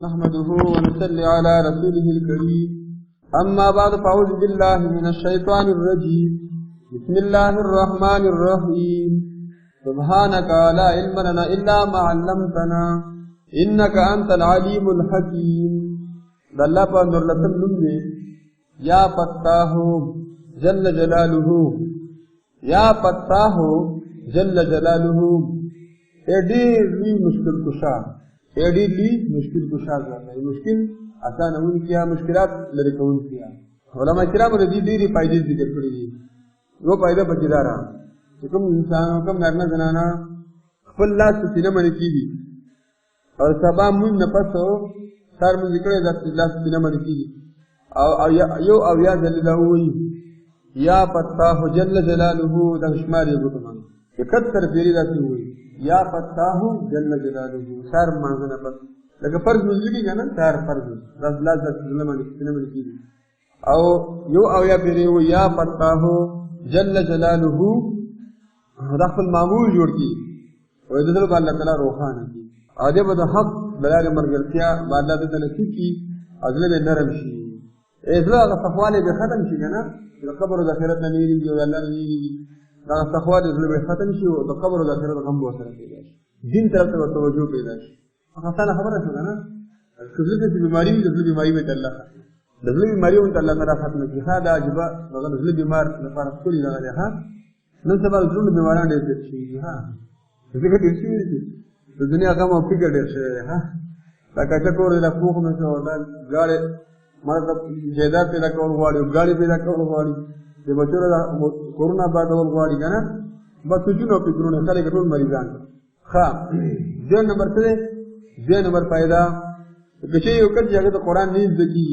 نحمده ونصلي على رسوله الكريم أما بعد فأعوذ بالله من الشيطان الرجيم بسم الله الرحمن الرحيم سبحانك لا علم لنا إلا ما علمتنا إنك أنت العليم الحكيم دلّا پاندر لسم لنگے یا فتاہو جل جلالہ یا فتاہو جل جلالہ ایڈیر لی مشکل کشا ایڈیر لی مشکل کشا کرنا ہے مشکل آسان ان کیا مشکلات لڑکون کیا علماء کرام رضی دیری فائدے ذکر کری دی وہ فائدہ بچدارا کم انسانوں کم نرنا زنانا خپل لاس سینه منی کی دی اور سبا من نفسو سار من ذکر ذات لاس سینه منی کی دی او یا جللہ یا فتاح جل جلالہ دا شمار یو تمام 71 پیری ذاتی ہوئی یا فتاح جل جلالہ سار مانزنا بس لکه فرض مزگی کنا سار فرض رضا ذات سینه منی کی دی او یا پیری ہو یا فتاح جل جلالہ رخ المعمول جوڑ کی ویددل کا اللہ تعالی روحان کی آدھے بدا حق بلال مرگلتیا با اللہ تعالی کی ازلب نرم شی ازلا اغا صفوالی بے ختم شی کنا قبر و داخرت نمیری گی و اللہ نمیری گی اغا صفوالی ازلب ختم شی و قبر و داخرت غم بوسر پیدا شی دین طرف سے توجہ پیدا شی خاصانا خبر ہے کنا کذلت سی بیماری بھی دزل بیماری میں اللہ دزل بیماری میں اللہ تعالی ختم کی خادا عجبا وغا دزل بیمار نفارت کلی لگا لے ہاں نن سبا ټول بیماران ډېر شي ها څنګه ډېر شي د دنیا غم او فکر ډېر شي ها دا کچا کور له کوخ نه شو دا غاړه مطلب جیدات پیدا کول غواړي غاړي پیدا کول غواړي د بچو دا کورونا بعد ول غواړي کنه بس چونو فکرونه خلک ټول مریضان ها دې نمبر 3 دې نمبر پیدا کچې یو کړي هغه د قران نیز دکی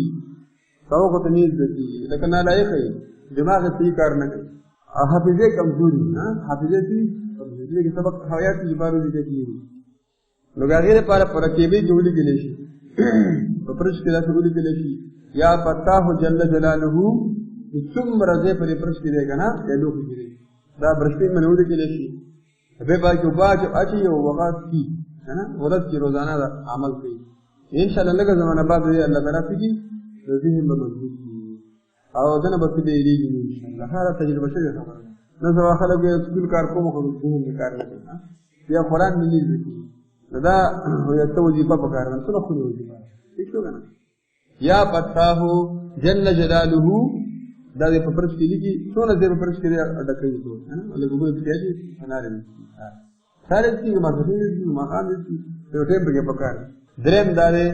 توغه نیز دکی لکه نه لایق دماغ صحیح کار نه کوي حافظه کمزوری ها حافظه سی کمزوری کے سبق حیات کی بارو ذکر کی لوگ غیر پر پرکیبی جوڑی کے لیے پرش کے لیے جوڑی کے لیے یا فتاح جل جلالہ ثم رضی پر پرش کے لیے نا یہ لوگ کے لیے دا برشتے منود کے لیے بے با جو باج اچھی او وقت کی ہے نا ورځ کی روزانہ عمل کی انشاءاللہ لگا زمانہ بعد اللہ تعالی کی ذہن میں مضبوط او دنه بس دې لري ان شاء الله هغه تجربه شوی خبره نو زه خلک سکول کار کوم خو دې کار نه کوي بیا قرآن ملي ذکی دا یو توجیه په کار نه څه خو نه وځي ٹھیک شو کنه یا فتاح جل جلاله دا دې په پرش کې لګي څونه دې په پرش کې اډکې ته ہے نا له ګوګل کې دې اناره سارے چې ما څه دې ما خان دې یو ټیم په کار دریم دا دې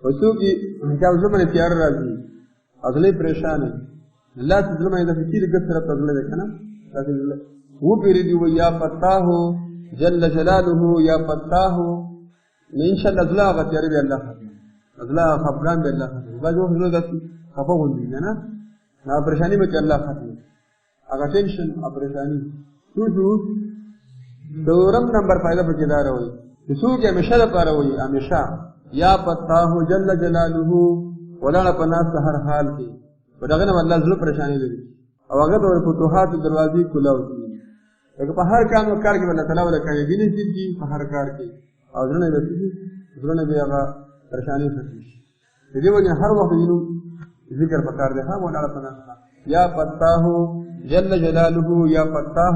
وڅو کې چې زمونه تیار راځي اصلی پریشان ہے اللہ سے ظلم ہے دا فکر گس طرف تظلم دیکھا نا وہ پیری دی وہ یا فتاح جل جلالہ یا فتاح انشاءاللہ ازلا آغا تیاری بے اللہ خاتم ازلا خفران بے اللہ خاتم باز وہ حضور داتی خفا ہوندی نا نا پریشانی میں کہ اللہ خاتم آغا ٹینشن پریشانی تو دورم نمبر فائدہ بچیدار ہوئی جسو کہ ہمیشہ دا پارا ہوئی ہمیشہ یا فتاح جل جلالہ ولاړه په ناس هر حال کې ودغه نه الله زړه پریشانی لري او هغه ته فتوحات دروازې کلاو دي هغه په هر کار کې الله تعالی ولا کوي دي چې په هر کار کې او ځنه دې ځنه به هغه پریشانی ختمي دې وجه هر وخت یې ذکر پکار دی ها ولاړه په ناس یا فتاح جل جلاله یا فتاح